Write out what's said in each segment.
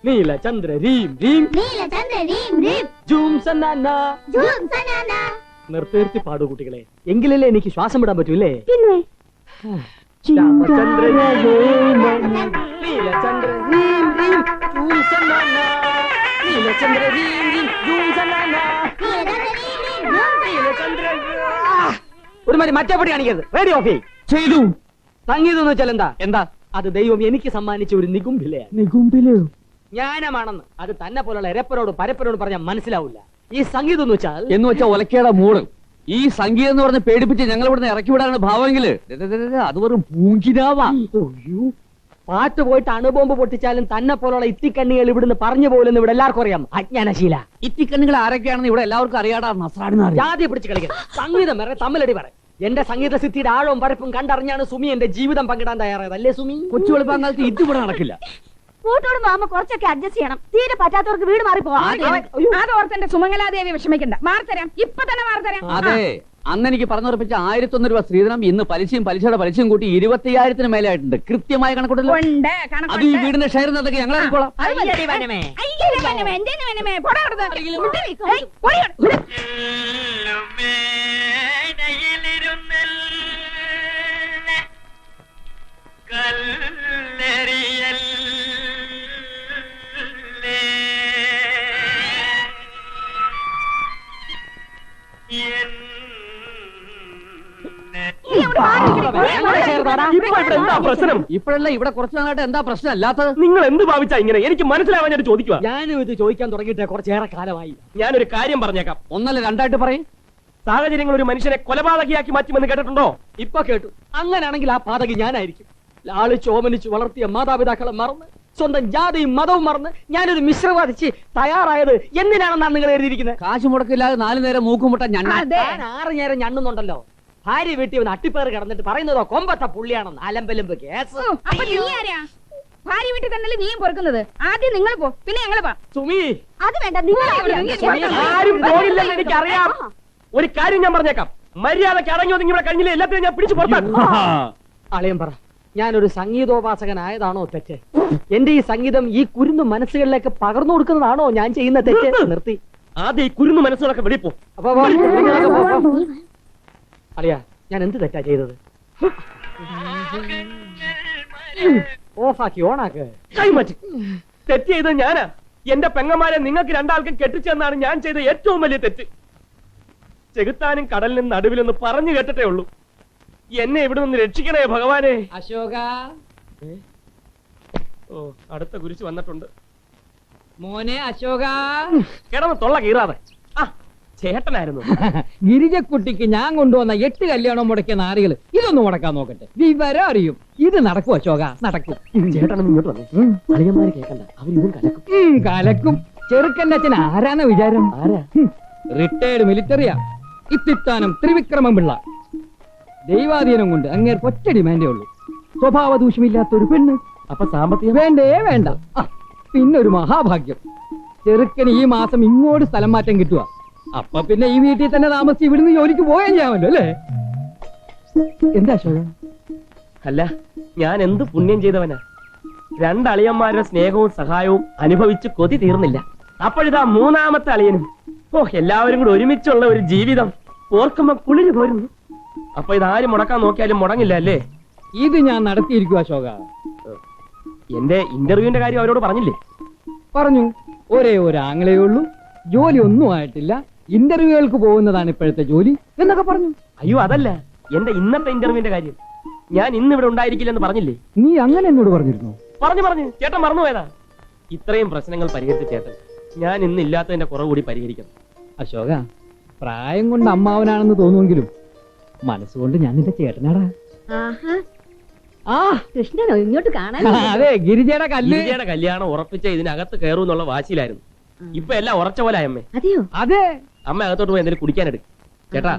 നീലചന്ദ്ര രീം രീം zoom സനാന. നിർത്തി പാടൂ കുട്ടികളെ, എങ്കിലല്ലേ എനിക്ക് ശ്വാസം വിടാൻ പറ്റൂല്ലേ? രാമചന്ദ്ര നീലചന്ദ്ര രീം രീം ജൂം സനാന. നീലചന്ദ്ര രീം രീം ജൂം സനാന. ഒരു മതി മറ്റേ പടി കാണിക്കരുത്. റേഡിയോ ഓഫ് ചെയ്തു. സംഗീതം എന്ന് വെച്ചാൽ എന്താ? എന്താ അത്? ദൈവം എനിക്ക് സമ്മാനിച്ച ഒരു നികുംഭിലയാണ്. നികുംഭിലയോ? ജ്ഞാനമാണെന്ന് അത് തന്നെ പോലുള്ള എരപ്പനോട് പരപ്പനോട് പറഞ്ഞാൽ മനസ്സിലാവില്ല. ഈ സംഗീതം എന്ന് വെച്ചാൽ ഒലക്കേടെ മൂട്. ഈ സംഗീതം എന്ന് പറഞ്ഞ് പേടിപ്പിച്ച് ഞങ്ങൾ ഇവിടുന്ന് ഇറക്കി വിടാനാണ് ഭാവമെങ്കില് അത് വെറും പൂങ്കിനാവാ. പാട്ട് പോയിട്ട് അണുബോംബ് പൊട്ടിച്ചാലും തന്നെ പോലുള്ള ഇത്തിക്കണ്ണികൾ ഇവിടുന്ന് പറഞ്ഞു പോലെന്ന് ഇവിടെ എല്ലാവർക്കും അറിയാം. അജ്ഞാനശീല. ഇത്തിക്കണ്ണുകൾ ആരൊക്കെയാണെന്ന് ഇവിടെ എല്ലാവർക്കും അറിയാടാ. ജാതി പിടിച്ച് കളിക്കണം. സംഗീതം വേറെ തമ്മിലടി പറ. എന്റെ സംഗീത സിദ്ധിയുടെ ആഴവും പരപ്പും കണ്ടറിഞ്ഞാണ് സുമി എന്റെ ജീവിതം പങ്കിടാൻ തയ്യാറായത്. അല്ലേ സുമി? കൊച്ചു വെളുപ്പാങ്കാലത്ത് ഇതിവിടെ നടക്കില്ല. കൂട്ടോട് മാമ കുറച്ചൊക്കെ അഡ്ജസ്റ്റ് ചെയ്യണം. തീരെ പറ്റാത്തവർക്ക് വീട് മാറി പോവാം. അതോർത്ത് സുമംഗലാദേവി വിഷമിക്കണ്ട. മാറിത്തരാം, ഇപ്പൊ തന്നെ മാറിത്തരാം. അതെ, അന്ന് എനിക്ക് പറഞ്ഞുറപ്പിച്ച 1001 രൂപ സ്ത്രീധനം ഇന്ന് പലിശയും പലിശയുടെ പലിശയും കൂട്ടി 20,000-ന് മേലെ ആയിട്ടുണ്ട്. കൃത്യമായ കണക്കുണ്ടല്ലോ. അത് ഈ വീടിന്റെ ഷെയർ എന്നതൊക്കെ ഞങ്ങൾ അറിയിക്കോളാം. ഇപ്പോഴല്ല, ഇവിടെ കുറച്ചു നാളായിട്ട് എന്താ പ്രശ്നം അല്ലാത്തത്? നിങ്ങൾ എന്ത് ഭാവിച്ചാ ഇങ്ങനെ? എനിക്ക് മനസ്സിലാവാൻ ഞാൻ ചോദിക്കുക. ഞാനും ഇത് ചോദിക്കാൻ തുടങ്ങിയിട്ട് കുറച്ചേറെ കാലമായി. ഞാനൊരു കാര്യം പറഞ്ഞേക്കാം. ഒന്നല്ല രണ്ടായിട്ട് പറയും. സാഹചര്യങ്ങൾ ഒരു മനുഷ്യനെ കൊലപാതകിയാക്കി മാറ്റുമെന്ന് കേട്ടിട്ടുണ്ടോ? ഇപ്പൊ കേട്ടു. അങ്ങനെയാണെങ്കിൽ ആ പാതകി ഞാനായിരിക്കും. ലാളിച്ച് ഓമനിച്ച് വളർത്തിയ മാതാപിതാക്കളെ മറന്ന് സ്വന്തം ജാതിയും മതവും മറന്ന് ഞാനൊരു മിശ്രവാദിച്ച് തയ്യാറായത് എന്തിനാണെന്നാണ് നിങ്ങൾ എഴുതിയിരിക്കുന്നത്? കാശ് മുടക്കില്ലാതെ 4 നേരം മൂക്കുമുട്ട ഞാൻ 6 നേരം ഞണ്ണുന്നുണ്ടല്ലോ. ഭാര്യ വീട്ടിൽ ഒന്ന് അട്ടിപ്പേർ കിടന്നിട്ട് പറയുന്നതോ കൊമ്പത്ത പുള്ളിയാണെന്ന്. അലമ്പലമ്പ് കേസ്. ഭാര്യ വീട്ടിൽ തന്നെയല്ലേ നീയും പൊറുക്കുന്നത്? ആദ്യം നിങ്ങൾ പോ, പിന്നെ ഞങ്ങള് പോ. സുമി, അത് വേണ്ട. നിങ്ങൾ ആരും പോകില്ലെന്ന് എനിക്കറിയാം. ഒരു കാര്യം ഞാൻ പറഞ്ഞേക്കാം. മര്യാദക്ക് അടങ്ങി ഒതുങ്ങി ഇവിടെ കഴിഞ്ഞില്ല. എല്ലാത്തിനും ഞാൻ പിടിച്ചു പുറത്താക്കും. അളിയൻ പറ, ഞാനൊരു സംഗീതോപാസകനായതാണോ തെറ്റ്? എന്റെ ഈ സംഗീതം ഈ കുരുന്നു മനസ്സുകളിലേക്ക് പകർന്നു കൊടുക്കുന്നതാണോ ഞാൻ ചെയ്യുന്ന തെറ്റ്? നിർത്തി. ആദ്യം ഈ കുരുന്നു മനസ്സുകളൊക്കെ വെളിപ്പോ. അപ്പൊ അളിയാ, ഞാൻ എന്ത് തെറ്റാ ചെയ്തത്? ഓഫാക്കി ഓണാക്ക്. കൈമാറ്റി. തെറ്റ് ചെയ്തത് ഞാനാ. എന്റെ പെങ്ങന്മാരെ നിങ്ങൾക്ക് രണ്ടാൾക്കും കെട്ടിച്ചെന്നാണ് ഞാൻ ചെയ്ത ഏറ്റവും വലിയ തെറ്റ്. ചെകുത്താനും കടലിനും നടുവിലൊന്ന് പറഞ്ഞു കേട്ടിട്ടേ ഉള്ളൂ. എന്നെ ഇവിടെ നിന്ന് രക്ഷിക്കണേ ഭഗവാനെ. അശോക, ഓ, അടുത്ത കുരിശ് വന്നിട്ടുണ്ട്. മോനെ അശോക, കിടന്ന് തൊള്ള കീറാതെ. ആ, ചേട്ടനായിരുന്നു. ഗിരിജക്കുട്ടിക്ക് ഞാൻ കൊണ്ടുവന്ന 8 കല്യാണം മുടക്കിയ നാരികൾ ഇതൊന്നും മുടക്കാൻ നോക്കട്ടെ. വിവരം അറിയും. ഇത് നടക്കും അശോക, നടക്കും. ചേട്ടൻ ഇങ്ങോട്ട് വന്നു. അളിയന്മാര് കേൾക്കണ്ട, അവരിതും കലക്കും. കലക്കും. ചെറുക്കന്റെ അച്ഛൻ ആരാന്ന വിചാരം? ആരാ? റിട്ടയർഡ് മിലിറ്ററിയാ. ഇത്തിത്താനം ത്രിവിക്രമം പിള്ള. ദൈവാധീനം കൊണ്ട് അങ്ങേർക്ക് ഒറ്റ ഡിമാൻഡേ ഉള്ളൂ. സ്വഭാവ ദൂഷ്യമില്ലാത്തൊരു പെണ്ണ്. അപ്പൊ സാമ്പത്തികം വേണ്ടേ വേണ്ട. പിന്നൊരു മഹാഭാഗ്യം, ചെറുക്കന് ഈ മാസം ഇങ്ങോട്ട് സ്ഥലം മാറ്റം കിട്ടുക. അപ്പൊ പിന്നെ ഈ വീട്ടിൽ തന്നെ താമസിച്ച് ഇവിടുന്ന് ജോലിക്ക് പോയാൽ ചെയ്യാമല്ലോ അല്ലേ? എന്താ അശോക? അല്ല, ഞാൻ എന്ത് പുണ്യം ചെയ്തവനാ? 2 അളിയന്മാരുടെ സ്നേഹവും സഹായവും അനുഭവിച്ച് കൊതി തീർന്നില്ല. അപ്പോഴിതാ 3ാമത്തെ അളിയനും. ഓ, എല്ലാവരും കൂടെ ഒരുമിച്ചുള്ള ഒരു ജീവിതം ഓർക്കുമ്പോ കുളിര് പോരുന്നു. അപ്പൊ ഇതാരും മുടക്കാൻ നോക്കിയാലും മുടങ്ങില്ല അല്ലേ? ഇത് ഞാൻ നടത്തിയിരിക്കും അശോക. എന്റെ ഇന്റർവ്യൂവിന്റെ കാര്യം അവരോട് പറഞ്ഞില്ലേ? പറഞ്ഞു. ഒരേ ഒരു ആങ്ങളേ ഉള്ളൂ, ജോലി ഒന്നും ആയിട്ടില്ല, ഇന്റർവ്യൂകൾക്ക് പോകുന്നതാണ് ഇപ്പോഴത്തെ ജോലി എന്നൊക്കെ പറഞ്ഞു. അയ്യോ, അതല്ല, എന്റെ ഇന്നത്തെ ഇന്റർവ്യൂവിന്റെ കാര്യം. ഞാൻ ഇന്ന് ഇവിടെ ഉണ്ടായിരിക്കില്ലെന്ന് പറഞ്ഞില്ലേ? നീ അങ്ങനെ എന്നോട് പറഞ്ഞിരുന്നു? പറഞ്ഞു ചേട്ടൻ മറന്നുപോയതാ. ഇത്രയും പ്രശ്നങ്ങൾ പരിഹരിച്ച ചേട്ടൻ ഞാൻ ഇന്ന് ഇല്ലാത്തതിന്റെ കുറവ് കൂടി പരിഹരിക്കണം. അശോക, പ്രായം കൊണ്ട് അമ്മാവനാണെന്ന് തോന്നുമെങ്കിലും മനസ്സുകൊണ്ട് ഞാൻ നിന്റെ ചേട്ടനാടാ. ആ കൃഷ്ണനോ ഇങ്ങോട്ട് കാണാൻ? അതെ, ഗിരിജയുടെ കല്യാണം ഉറപ്പിച്ച ഇതിനകത്ത് കയറും എന്നുള്ള വാശിയിലായിരുന്നു. ഇപ്പൊ എല്ലാം ഉറച്ച പോലെ അമ്മേ. അതെയോ? അതെ. അമ്മ അകത്തോട്ട് പോയി എന്തെങ്കിലും കുടിക്കാനെടുക്കും. ചേട്ടാ,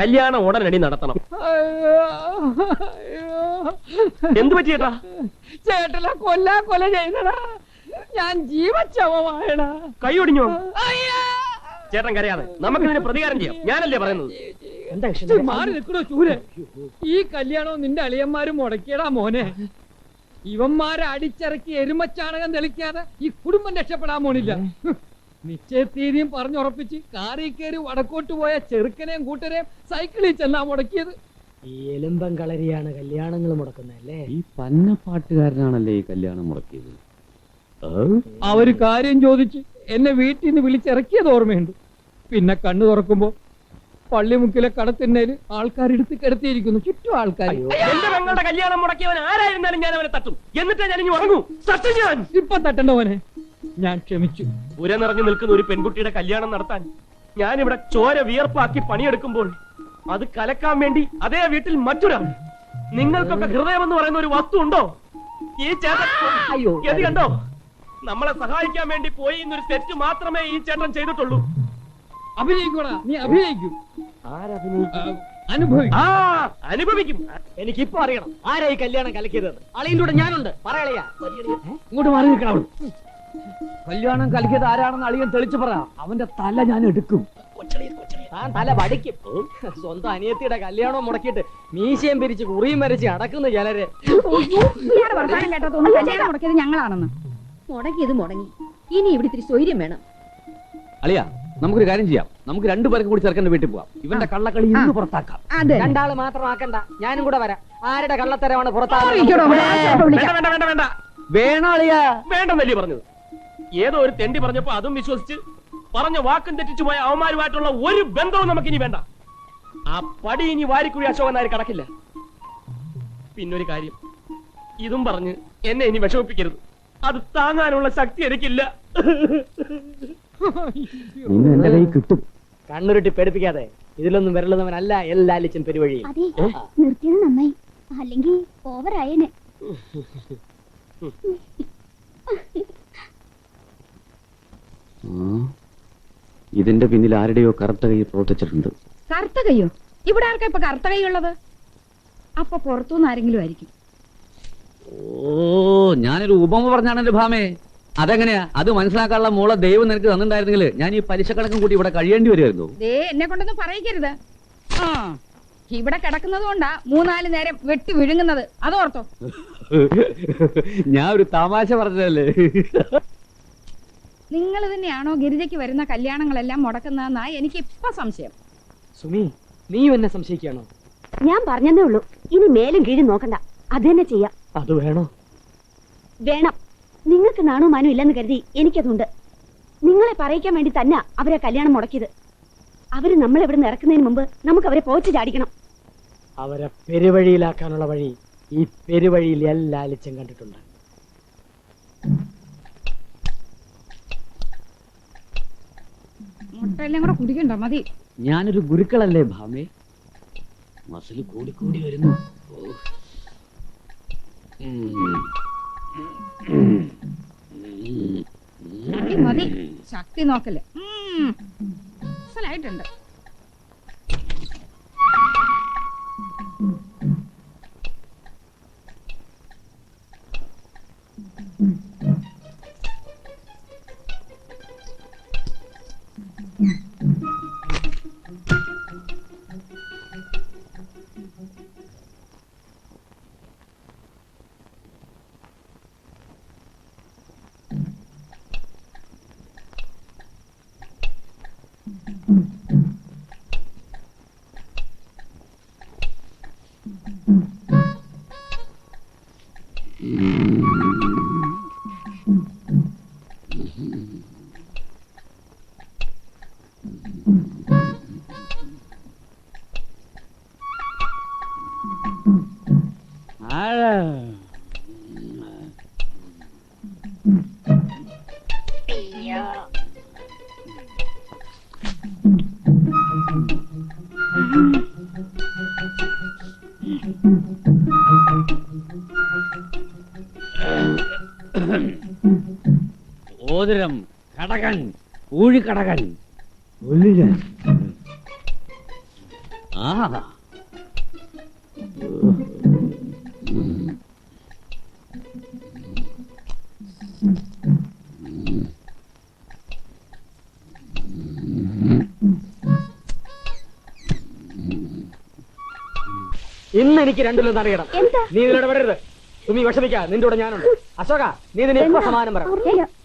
കല്യാണം ഉടനടി നടത്തണം. എന്ത് പറ്റി ചേട്ടാ? ചേട്ടനെ കൊല ചെയ്തടാ. ഞാൻ ജീവച്ചവമായടാ. കൈ ഒടിഞ്ഞോ? ചേട്ടൻ കരയാതെ, നമുക്ക് ഇതിന് പ്രതികാരം ചെയ്യാം. ഞാനല്ലേ പറയുന്നത്. മാറി നിൽക്കണോ ചൂര്? ഈ കല്യാണവും നിന്റെ അളിയന്മാരും മുടക്കിയടാ മോനെ. ഇവന്മാരെ അടിച്ചിറക്കി എരുമച്ചാണകം തെളിക്കാതെ ഈ കുടുംബം രക്ഷപ്പെടാൻ പോണില്ല. നിശ്ചയത്തീയതിയും പറഞ്ഞുറപ്പിച്ച് കാറിൽ കയറി വടക്കോട്ട് പോയ ചെറുക്കനെയും കൂട്ടരെയും സൈക്കിളിൽ ചെന്നാ മുടക്കിയത്. ഈ എലുമ്പം കളരിയാണ് കല്യാണങ്ങൾ മുടക്കുന്നല്ലേ? ഈ പന്നപ്പാട്ടുകാരനാണല്ലേ ഈ കല്യാണം മുടക്കിയത്. അവര് കാര്യം ചോദിച്ച് എന്നെ വീട്ടിൽ നിന്ന് വിളിച്ചിറക്കിയത് ഓർമ്മയുണ്ട്. പിന്നെ കണ്ണു തുറക്കുമ്പോ പള്ളിമുക്കിലെ കടത്തിന്നേല് ആൾക്കാരെടുത്ത് കിടത്തിയിരിക്കുന്നു, ചുറ്റും ആൾക്കാർ. എന്റെ പെങ്ങളുടെ കല്യാണം മുടക്കിയവൻ ആരായിരുന്നാലും ഞാൻ അവനെ തട്ടും. എന്നിട്ടേ ഞാൻ ഇനി ഉറങ്ങൂ. തട്ടും ഞാൻ. ഇപ്പൊ തട്ടണ്ടവനെ ഞാൻ ക്ഷമിച്ചു. ഉര നിറഞ്ഞു നിൽക്കുന്ന ഒരു പെൺകുട്ടിയുടെ കല്യാണം നടത്താൻ ഞാനിവിടെ ചോര വിയർപ്പാക്കി പണിയെടുക്കുമ്പോൾ അത് കലക്കാൻ വേണ്ടി അതേ വീട്ടിൽ മറ്റൊരാൾ. നിങ്ങൾക്കൊക്കെ ഹൃദയം എന്ന് പറയുന്ന ഒരു വസ്തു ഉണ്ടോ? ഈ ചേട്ടൻ ഗതി കണ്ടോ? നമ്മളെ സഹായിക്കാൻ വേണ്ടി പോയി എന്നൊരു തെറ്റ് മാത്രമേ ഈ ചേട്ടൻ ചെയ്തിട്ടുള്ളൂ. അഭിനയിക്കൂടാ, നീ അഭിനയിക്കൂ. അനുഭവിക്കും. അനുഭവിക്കും. എനിക്കിപ്പോ അറിയണം ആരാ ഈ കല്യാണം കലക്കിയത്. അളിയന്റെ കൂടെ ഞാനുണ്ട്. പറയളയാ. ഇങ്ങോട്ട് മാറി നിൽക്കണം. കല്യാണം കലക്കിയത് ആരാണെന്ന് അളിയൻ തെളിച്ചു പറ. അവന്റെ തല ഞാൻ എടുക്കും. താൻ തല വടിക്കും. സ്വന്തം അനിയത്തിയുടെ കല്യാണം മുടക്കിയിട്ട് മീശയും പിരിച്ച് കുറിയും വരച്ച് അടക്കുന്ന ചിലര്. ഇയാള് വർത്താനം കേട്ടോ തോന്നുന്നു കല്യാണം മുടക്കിയത് ഞങ്ങളാണെന്ന്. മുടങ്ങിയത് മുടങ്ങി. ഇനി ഇവിടെ ഇത്തിരി സ്വൈര്യം വേണം. അളിയ, നമുക്കൊരു കാര്യം ചെയ്യാം. നമുക്ക് രണ്ടുപേർക്കും കൂടി ചെറുക്കന്റെ വീട്ടിൽ പോവാം. ഇവന്റെ കള്ളക്കളി ഇന്ന് പുറത്താക്കാം. അതെ, രണ്ടാള് മാത്രമാക്കണ്ട, ഞാനും കൂടെ വരാം. ആരുടെ കള്ളത്തരമാണ് ഇരിക്കടോ, പുറത്താക്കുന്നത്? വേണ്ട വേണ്ട വേണ്ട വേണ്ട വേണോ അളിയാ? വേണ്ടെന്നല്ലേ പറഞ്ഞത്? ഏതോ ഒരു തെണ്ടി പറഞ്ഞപ്പോ അതും വിശ്വസിച്ച് പറഞ്ഞ വാക്കും തെറ്റിച്ചു പോയ അവന്മാരുമായിട്ടുള്ള ഒരു ബന്ധവും നമുക്കിനി വേണ്ട. ആ പടി ഇനി വാരിക്കുഴി അശോകൻ നായർ കടക്കില്ല. പിന്നൊരു കാര്യം, ഇതും പറഞ്ഞ് എന്നെ ഇനി വിഷമിപ്പിക്കരുത്. അത് താങ്ങാനുള്ള ശക്തി എനിക്കില്ല. നിന്നെ എന്റെ കൈ കിട്ടും. കണ്ണുരുട്ടി പേടിപ്പിക്കാതെ. ഇതിലൊന്നും വിരളുന്നവനല്ല എല്ലാലിച്ചും പെരുവഴി. അതെ, നിർത്തിയത് നന്നായി. അല്ലെങ്കിൽ ഓവറായേനെ. ഇതിന്റെ പിന്നിൽ ആരുടെയോ കറുത്ത കൈ പ്രവർത്തിച്ചിട്ടുണ്ട്. കറുത്ത കൈയോ? ഇവിടെ ആർക്കാ ഇപ്പൊ കറുത്ത കൈ ഉള്ളത്? അപ്പൊ പുറത്തുനിന്ന് ആരെങ്കിലും ആയിരിക്കും. ഓ, ഞാനൊരു ഉപമ പറഞ്ഞാണ് എന്റെ ഭാമേ. അതെങ്ങനെയാ? അത് മനസ്സിലാക്കാനുള്ള മോളെ ദൈവം നിനക്ക് തന്നിട്ടുണ്ടായിരുന്നെങ്കിൽ ഞാൻ ഈ പലിശ കണക്കും കൂടി ഇവിടെ കഴിയേണ്ടി വരുമായിരുന്നു. ദേ എന്നെ കൊണ്ടൊന്നും പറയിക്കരുത്. ആ, ഇവിടെ കിടക്കുന്നത് കൊണ്ടാ 3-4 നേരം വെട്ടി വിഴുങ്ങുന്നത്. അതോർത്തോ? ഞാൻ ഒരു തമാശ പറഞ്ഞതല്ലേ. നിങ്ങൾ തന്നെയാണോ ഗിരിജയ്ക്ക് വരുന്ന കല്യാണങ്ങളെല്ലാം മുടക്കുന്നതെന്നാ എനിക്ക് ഇപ്പൊ സംശയം. സുമി, നീയും എന്നെ സംശയിക്കുകയാണോ? ഞാൻ പറഞ്ഞതേ ഉള്ളൂ. ഇനി മേലും കീഴും നോക്കണ്ട. അത് തന്നെ ചെയ്യാം. അത് വേണോ? വേണം. നിങ്ങൾക്ക് നാണോ മാനോ ഇല്ലെന്ന് കരുതി എനിക്കതുണ്ട്. നിങ്ങളെ പറയിക്കാൻ വേണ്ടി തന്നെ അവരെ കല്യാണം മുടക്കിയത്. അവര് നമ്മളെ ഇവിടെ നിന്ന് ഇറക്കുന്നതിന് മുമ്പ് നമുക്ക് അവരെ പോച്ച് ചാടിക്കണം. അവരെ പെരുവഴിയിലാക്കാനുള്ള വഴി ഈ പെരുവഴിയിൽ എല്ലാലിച്ചും കണ്ടിട്ടുണ്ട്. മുട്ടയെല്ലാം കൂടെ കുടിക്കണ്ട, മതി. ഞാനൊരു ഗുരുക്കളല്ലേ ഭാമേ? മസിൽ കൂടി കൂടി വരുന്നു. മതി മതി, ശക്തി നോക്കല്ലേ. മനസ്സിലായിട്ടുണ്ട്. ഓതിരം, കടകൻ, ഊഴിക്കടകൻ, ആ ഇന്ന് എനിക്ക് രണ്ടിലൊന്നും അറിയണം. എന്താ? നീ ഇതിലൂടെ വിടരുത്. സുമി വിഷമിക്കാ, നിന്റെ കൂടെ ഞാനുണ്ട്. അശോക, നീ ഇതിന് ഇപ്പൊ സമാനം പറ.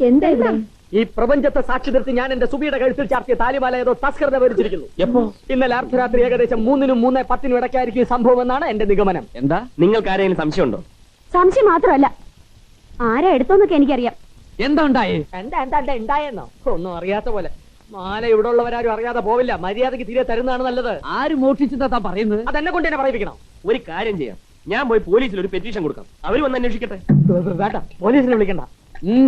എന്താ ഇവിടെ? ഈ പ്രപഞ്ചത്തെ സാക്ഷി നിർത്തി ഞാൻ എന്റെ സുബിയുടെ കഴുത്തിൽ ചാർത്തിയ താലിമാല ഏതോ തസ്കൃത ഭരിച്ചിരിക്കുന്നു. എപ്പോ? ഇന്നലെ അർദ്ധരാത്രി ഏകദേശം 3-നും 3:10 ഇടയ്ക്കായിരിക്കും ഈ സംഭവം എന്നാണ് എന്റെ നിഗമനം. എന്താ? നിങ്ങൾക്ക് ആരെങ്കിലും സംശയമുണ്ടോ? സംശയം മാത്രമല്ല, ആരാ എടുത്തോന്നൊക്കെ എനിക്കറിയാം. എന്താ ഉണ്ടായേ? എന്താ ഉണ്ടായെന്നോ? ഒന്നും അറിയാത്ത പോലെ. മാല ഇവിടെ ഉള്ളവരാരും അറിയാതെ പോവില്ല. മര്യാദക്ക് തിരികെ തരുന്നതാണ് നല്ലത്. ആര് മോഷ്ടിച്ചതാ താൻ പറയുന്നത്? അതെന്നെ കൊണ്ട് തന്നെ പറയിപ്പിക്കണം. ഒരു കാര്യം ചെയ്യാം, ഞാൻ പോയി പോലീസിൽ ഒരു പെറ്റീഷൻ കൊടുക്കാം, അവര് വന്ന് അന്വേഷിക്കട്ടെ. വേണ്ട, പോലീസിനെ വിളിക്കണ്ട.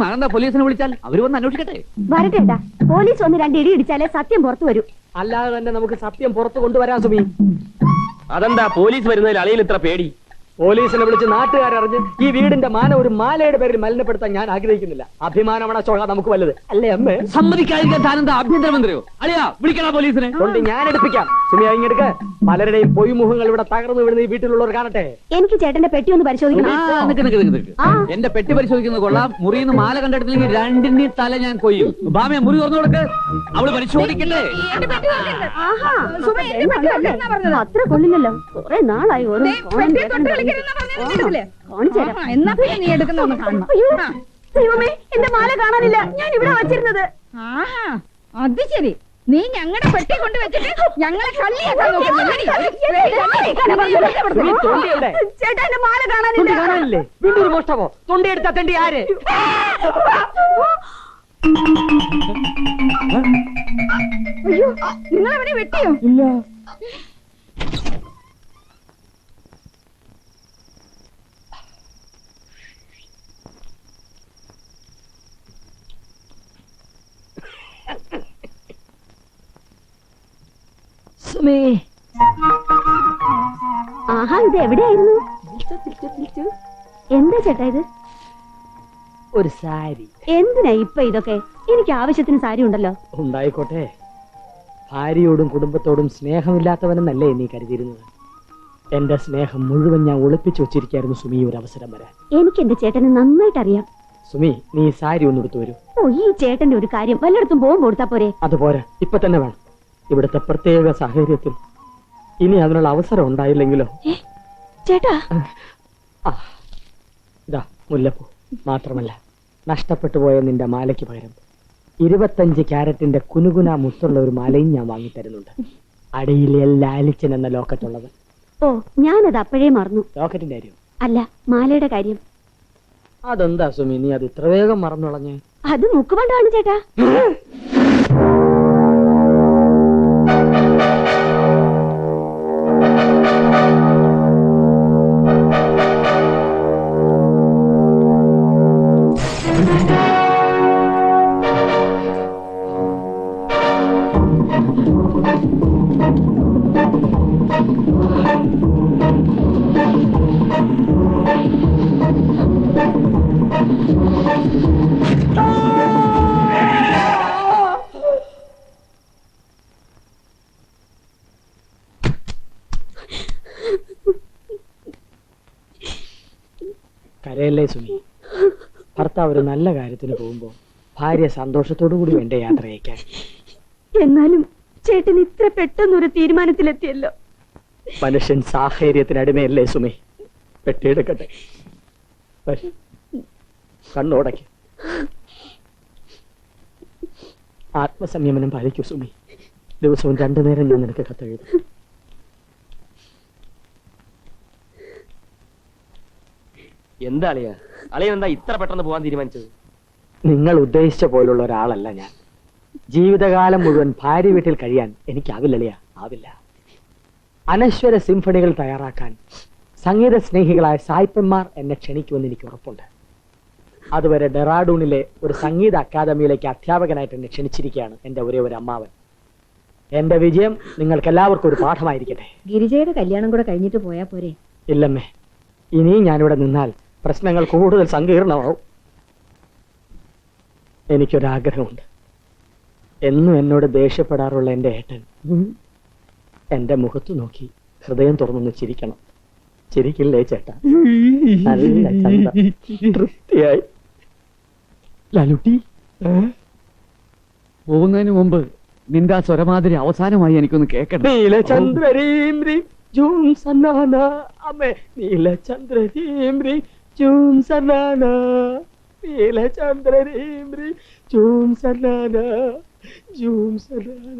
അതെന്താ, പോലീസിനെ വിളിച്ചാൽ അവര് വന്ന് അന്വേഷിക്കട്ടെ. വരട്ടെ ഏട്ടാ, പോലീസ് ഒന്ന് 2 ഇടി ഇടിച്ചാലേ സത്യം പുറത്തു വരൂ. അല്ലാതെ തന്നെ നമുക്ക് സത്യം പുറത്തു കൊണ്ടുവരാൻ സുമി. അതെന്താ പോലീസ് വരുന്നതിൽ അളിയിൽ ഇത്ര പേടി? പോലീസിനെ വിളിച്ച് നാട്ടുകാരറിഞ്ഞ് ഈ വീടിന്റെ മാന ഒരു മാലയുടെ പേരിൽ മലിനപ്പെടുത്താൻ ഞാൻ ആഗ്രഹിക്കുന്നില്ല. അഭിമാനമാണ് അശോക നമുക്ക് വലുത്, അല്ലേ അമ്മേ? സമ്മതിക്കാതിരിക്കാൻ താനെന്താ ആഭ്യന്തരമന്ത്രിയോ? അളിയാ, വിളിക്കണ പോലീസിനെ. കൊണ്ട് ഞാൻ എടുപ്പിക്കാം. സുമി ഇങ്ങെടുക്ക്. പലരുടെയും പൊയ്മുഖങ്ങൾ ഇവിടെ തകർന്നു വീഴുന്ന ഈ വീട്ടിലുള്ളവർ കാണട്ടെ. എനിക്ക് ചേട്ടന്റെ പെട്ടി ഒന്ന് പരിശോധിക്കണം. നിക്ക്. എന്റെ പെട്ടി പരിശോധിക്കുന്നത് കൊള്ളാം. മുറിന്ന് മാല കണ്ടെടുത്തില്ലെങ്കിൽ 2 തല ഞാൻ കൊയ്യും. ഭാമയെ മുറി തുറന്നു കൊടുക്ക്, അവള് പരിശോധിക്കട്ടെ. എന്റെ പെട്ടി തുറക്കരുത്. ആഹാ, സുമ, എന്റെ പെട്ടി തുറക്കരുതെന്നാ പറഞ്ഞത്. അത്ര കൊള്ളില്ലല്ലോ. കുറെ നാളായി ഓരോ ദേ, പെട്ടി തൊട്ട് കളിക്കരുതെന്നാ പറഞ്ഞത് കേട്ടില്ലേ? കാണിച്ചുതരാം. ആഹാ, എന്നാ പിന്നെ നീ എടുക്കുന്ന ഒന്ന് കാണണം. അയ്യോ, ആ. ദൈവമേ, എന്റെ മാല കാണാനില്ല. ഞാൻ ഇവിടെ വച്ചിരുന്നത്. ആഹാ, അത് ശരി. നീ ഞങ്ങളുടെ പെട്ടി കൊണ്ട് വെച്ചിട്ട് ഞങ്ങളെ കള്ളിയാക്കാൻ നോക്കുന്നു. സുമി, തൊണ്ടി എവിടെ? ചേട്ടാ, എന്റെ മാല തൊണ്ടി കാണാനില്ല. കാണാനില്ലേ? വീണ്ടും ഒരു മോഷ്ടമോ? തൊണ്ടി എടുത്താ തെണ്ടി ആര്? അയ്യോ, നിങ്ങൾ അവനെ വെട്ടിയോ? ഇല്ല. സുമി, ആഹാ, ഇത് എവിടെയായിരുന്നു? എന്താ ചേട്ടാ ഇത്? ഒരു സാരി എന്തിനാ ഇപ്പൊ ഇതൊക്കെ? എനിക്ക് ആവശ്യത്തിന് സാരി ഉണ്ടല്ലോ. ഉണ്ടായിക്കോട്ടെ. ഭാര്യയോടും കുടുംബത്തോടും സ്നേഹമില്ലാത്തവനെന്നല്ലേ നീ കരുതിയിരുന്നത്? എന്റെ സ്നേഹം മുഴുവൻ ഞാൻ ഒളിപ്പിച്ചു വെച്ചിരിക്കായിരുന്നു സുമി, ഒരു അവസരം വരാൻ. എനിക്ക് എന്റെ ചേട്ടനെ നന്നായിട്ട് അറിയാം. സുമി, നീ സാരി ഒന്ന് എടുത്തു വരൂ. ഓ, ഈ ചേട്ടന്റെ ഒരു കാര്യം വല്ലയിടത്തും പോകുമ്പോ കൊടുത്താ പോരെ? അതുപോരാ, ഇപ്പൊ തന്നെ വേണം. ഇവിടുത്തെ പ്രത്യേക സാഹചര്യത്തിൽ ഇനി അതിനുള്ള അവസരം ഉണ്ടായില്ലെങ്കിലോ? ചേട്ടാ, ആ, ഇതാ മുല്ലപ്പൂ. മാത്രമല്ല, നഷ്ടപ്പെട്ടു പോയ നിന്റെ മാലയ്ക്ക് പകരം 25 ക്യാരറ്റിന്റെ കുനുകുന മുത്തുള്ള ഒരു മാലയും ഞാൻ വാങ്ങിത്തരുന്നുണ്ട്. അടിയിൽ ലാലിച്ചൻ എന്ന ലോക്കറ്റ് ഉള്ളത്. ഓ, ഞാനത് അപ്പോഴേ മറന്നു. ലോക്കറ്റിന്റെ കാര്യം അല്ല, മാലയുടെ കാര്യം. അതെന്താ സുമി, നീ അത് ഇത്ര വേഗം മറന്നുളഞ്ഞ്? അത് മുക്കുപണ്ടാണ് ചേട്ടാ. കരയല്ലേ സുമി. ഭർത്താവ് ഒരു നല്ല കാര്യത്തിന് പോകുമ്പോ ഭാര്യ സന്തോഷത്തോടു കൂടി വേണ്ട യാത്ര അയക്കാൻ. എന്നാലും ചേട്ടൻ ഇത്ര പെട്ടെന്നൊരു തീരുമാനത്തിലെത്തിയല്ലോ. മനുഷ്യൻ സാഹചര്യത്തിനടിമയല്ലേ സുമി. പെട്ടിയെടുക്കട്ടെ, കണ്ണോടയ്ക്ക്. ആത്മസംയമനം പാലിക്കൂ സുമി. ദിവസവും 2 നേരം ഞാൻ നിനക്ക് കത്തെഴുതും. എന്താ അളിയാ, അളിയൻ എന്താ ഇത്ര പെട്ടെന്ന് പോകാൻ തീരുമാനിച്ചത്? നിങ്ങൾ ഉദ്ദേശിച്ച പോലുള്ള ഒരാളല്ല ഞാൻ. ജീവിതകാലം മുഴുവൻ ഭാര്യ വീട്ടിൽ കഴിയാൻ എനിക്കാവില്ലളിയാ, ആവില്ല. അനശ്വര സിംഫണികൾ തയ്യാറാക്കാൻ സംഗീത സ്നേഹികളായ സായിപ്പന്മാർ എന്നെ ക്ഷണിക്കുമെന്ന് എനിക്ക് ഉറപ്പുണ്ട്. അതുവരെ ഡെറാഡൂണിലെ ഒരു സംഗീത അക്കാദമിയിലേക്ക് അധ്യാപകനായിട്ട് എന്നെ ക്ഷണിച്ചിരിക്കുകയാണ് എന്റെ ഒരേ ഒരു അമ്മാവൻ. എന്റെ വിജയം നിങ്ങൾക്ക് എല്ലാവർക്കും ഒരു പാഠമായിരിക്കട്ടെ. ഗിരിജയുടെ കല്യാണം കൂടെ കഴിഞ്ഞിട്ട് പോയാ പോരെ? ഇല്ലമ്മേ, ഇനിയും ഞാനിവിടെ നിന്നാൽ പ്രശ്നങ്ങൾ കൂടുതൽ സങ്കീർണമാവും. എനിക്കൊരാഗ്രഹമുണ്ട്. എന്നും എന്നോട് ദേഷ്യപ്പെടാറുള്ള എന്റെ ഏട്ടൻ എന്റെ മുഖത്ത് നോക്കി ഹൃദയം തുറന്നൊന്ന് ചിരിക്കണം. ചിരിക്കില്ലേ ചേട്ടാ? നല്ല ചന്ത, തൃപ്തിയായി. ലാലുട്ടി, പോകുന്നതിന് മുമ്പ് നിന്റെ ആ സ്വരമാതിരി അവസാനമായി എനിക്കൊന്ന് കേൾക്കണം. നീലചന്ദ്രീം ജൂം സന്നാന അമ്മേ, നീലചന്ദ്രീം ചൂം സന്നാന നീലചന്ദ്രനേന്ദ്രി ചൂം സന്നാന ചൂം സന്നാന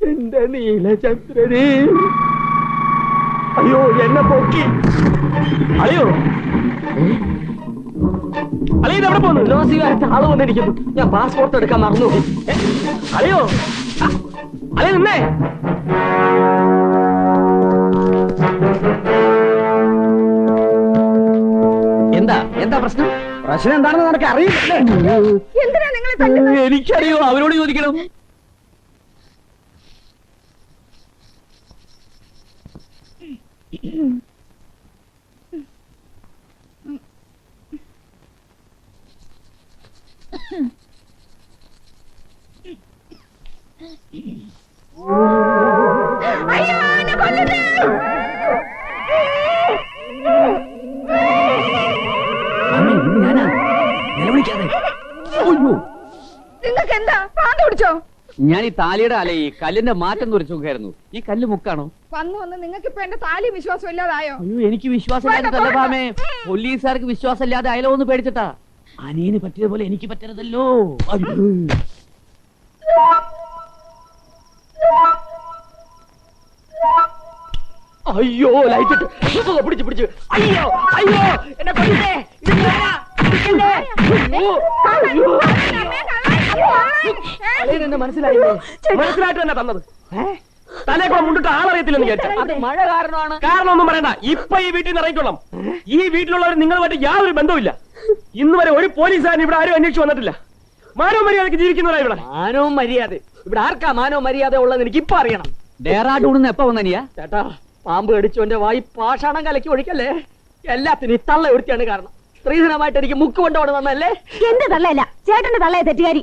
എന്റെ നീലചന്ദ്രനേ. അയ്യോ എന്നെ പൊക്കി. അയ്യോ അളിയത് എവിടെ പോന്നു? ലോസികാരത്തെ ആള് വന്നിരിക്കുന്നു. ഞാൻ പാസ്പോർട്ട് എടുക്കാൻ മറന്നു. അളിയോ അളിയ നിന്നേ. എന്താ എന്താ പ്രശ്നം? പ്രശ്നം എന്താണെന്ന് നിനക്ക് അറിയില്ലേ? എന്തിനാ നിങ്ങളെ തല്ലുന്നത്? എനിക്കറിയോ, അവരോട് ചോദിക്കണം. അയ്യോ, എന്നെ കൊല്ലരുത്. നിങ്ങൾക്ക് എന്താ പ്രാന്ത് പിടിച്ചോ? ഞാൻ ഈ താലിയുടെ അല ഈ കല്ലിന്റെ മാറ്റം കുറിച്ച് നോക്കായിരുന്നു. ഈ കല്ല് മുക്കാണോ? വന്ന് വന്ന് നിങ്ങൾക്ക് ഇപ്പൊ എന്റെ താലി വിശ്വാസം ഇല്ലാതായോ? അയ്യോ, എനിക്ക് വിശ്വാസമില്ലാതെ ഭാമേ. പോലീസുകാർക്ക് വിശ്വാസമില്ലാതെ അയലോ ഒന്ന് പേടിച്ചിട്ടാ. അനിയന് പറ്റിയതുപോലെ എനിക്ക് പറ്റരുതല്ലോ. അയ്യോ ലൈറ്റ് പിടിച്ചു പിടിച്ചു. അയ്യോ അയ്യോ എന്നെ കൊല്ലല്ലേ. ഇത് ഞാനാ. പിടിക്കല്ലേ. അയ്യോ, അയ്യോ. അളിയൻ എന്നെ മനസ്സിലായില്ലേ? മനസ്സിലായിട്ട് തന്നെ തന്നത്. തലേക്കൂടെ മുണ്ടിട്ട് ആളറിയത്തില്ലെന്ന് വിചാരിച്ചു. അത് മഴ കാരണമാണ്. കാരണമൊന്നും പറയണ്ട. ഇപ്പൊ ഈ വീട്ടിൽ നിന്ന് ഇറങ്ങിക്കൊള്ളാം. ഈ വീട്ടിലുള്ളവർ നിങ്ങളുമായിട്ട് യാതൊരു ബന്ധവുമില്ല. ഇന്ന് വരെ ഒരു പോലീസുകാരൻ ഇവിടെ ആരും അന്വേഷിച്ചു വന്നിട്ടില്ല. മാനവും മര്യാദക്ക് ജീവിക്കുന്നവരാ ഇവിടെ. മാനവും മര്യാദ ഇവിടെ ആർക്കാ മാനവും മര്യാദ ഉള്ളത് എനിക്ക് ഇപ്പൊ അറിയണം. ഡേറാഡൂണെന്ന് എപ്പ വന്നനിയാ? ചേട്ടാ പാമ്പ് കടിച്ചോന്റെ വായി പാഷാണം കലക്കി ഒഴിക്കല്ലേ. എല്ലാത്തിനും ഈ തള്ള ഒരുത്തിയാണ് കാരണം. സ്ത്രീധനമായിട്ട് എനിക്ക് മുക്ക് കൊണ്ടോട് വന്നല്ലേ. എന്റെ തള്ളയല്ല, ചേട്ടന്റെ തള്ളയെ തെറ്റുകാരി.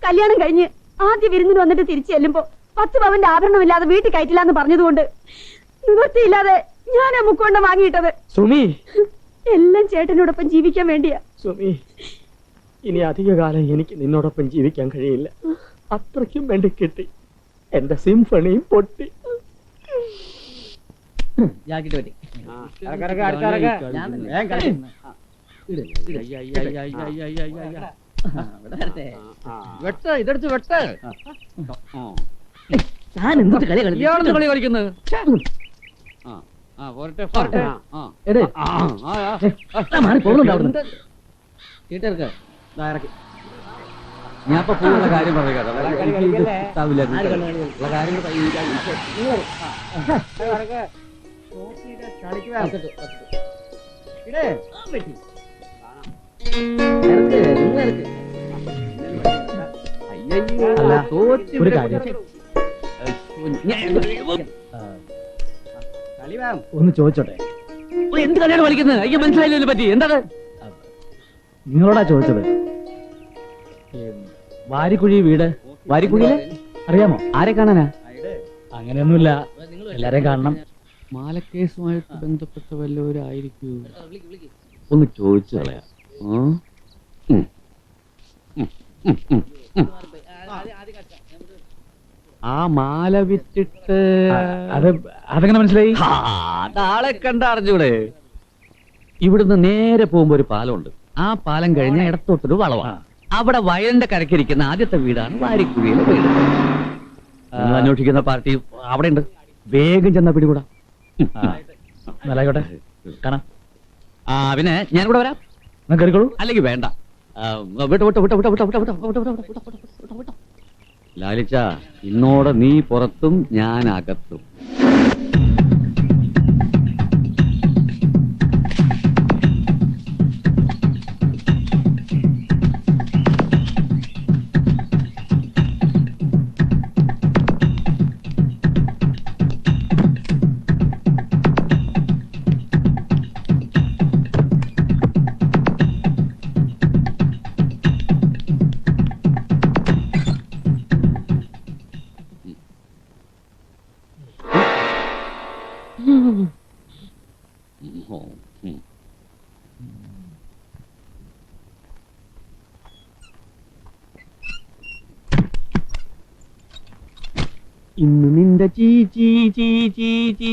കല്യാണം കഴിഞ്ഞ് ആദ്യ വിരുന്നിന് വന്നിട്ട് തിരിച്ചു ചെല്ലുമ്പോ 10 പവന്റെ ആഭരണമില്ലാതെ വീട്ടിൽ കയറ്റില്ലാന്ന് പറഞ്ഞതുകൊണ്ട് നിവൃത്തിയില്ലാതെ ഞാനാ മുക്കൊണ്ട് വാങ്ങിയിട്ടത്. സുമി, എല്ലാം ചേട്ടനോടൊപ്പം ജീവിക്കാൻ വേണ്ടിയാ. സുമി, ഇനി അധികകാലം എനിക്ക് നിന്നോടൊപ്പം ജീവിക്കാൻ കഴിയില്ല. അത്രയ്ക്കും വേണ്ടി കിട്ടി. എന്റെ സിംഫണിയും പൊട്ടി. ഇതെടുത്ത് വെട്ട്. ഞാൻ എന്തൊരു കളി കളി ഇയാളെന്ത് കളി കളിക്കുന്നത്? പോകുന്നുണ്ട് അവിടുന്ന്. ഞാൻ ഇപ്പൊ പോകുന്ന കാര്യം പറയുക. ഒരു കാര്യം ഒന്ന് ചോദിച്ചോട്ടെ. എന്ത് കളിയാണ് കളിക്കുന്നത്? എനിക്ക് മനസ്സിലായില്ല പറ്റി. എന്താ നിങ്ങളോടാ ചോദിച്ചത്. വാരിക്കുഴി വീട്. വാരിക്കുഴിയിലെ അറിയാമോ? ആരെ കാണാനാ? അങ്ങനെയൊന്നുമില്ല, എല്ലാരെയും കാണണം. മാലക്കേസുമായിട്ട് ബന്ധപ്പെട്ട വല്ലവരായിരിക്കൂ. ഒന്ന് ചോദിച്ചു കളയാ. ആ മാല വിറ്റിട്ട് അതെങ്ങനെ മനസ്സിലായി? ആളെ കണ്ട അറിഞ്ഞൂടെ? ഇവിടുന്ന് നേരെ പോകുമ്പോ ഒരു പാലമുണ്ട്. ആ പാലം കഴിഞ്ഞ ഇടത്തോട്ടൊരു വളവാണ്. അവിടെ വയലിന്റെ കരക്കിരിക്കുന്ന ആദ്യത്തെ വീടാണ് വാരിക്കുഴിയിലെ വീട്. നിങ്ങൾ അന്വേഷിക്കുന്ന പാർട്ടി അവിടെ ഉണ്ട്. വേഗം ചെന്ന പിടികൂടാ. നല്ലായിക്കോട്ടെ, കാണാം. പിന്നെ ഞാൻ കൂടെ വരാം. കയറിക്കോളൂ. അല്ലെങ്കിൽ വേണ്ട. ലാലിച്ച, ഇന്നോടെ നീ പുറത്തും ഞാൻ അകത്തും. ഇന്ന് നിന്റെ ചീ ചീ ചീ ചീ ചീ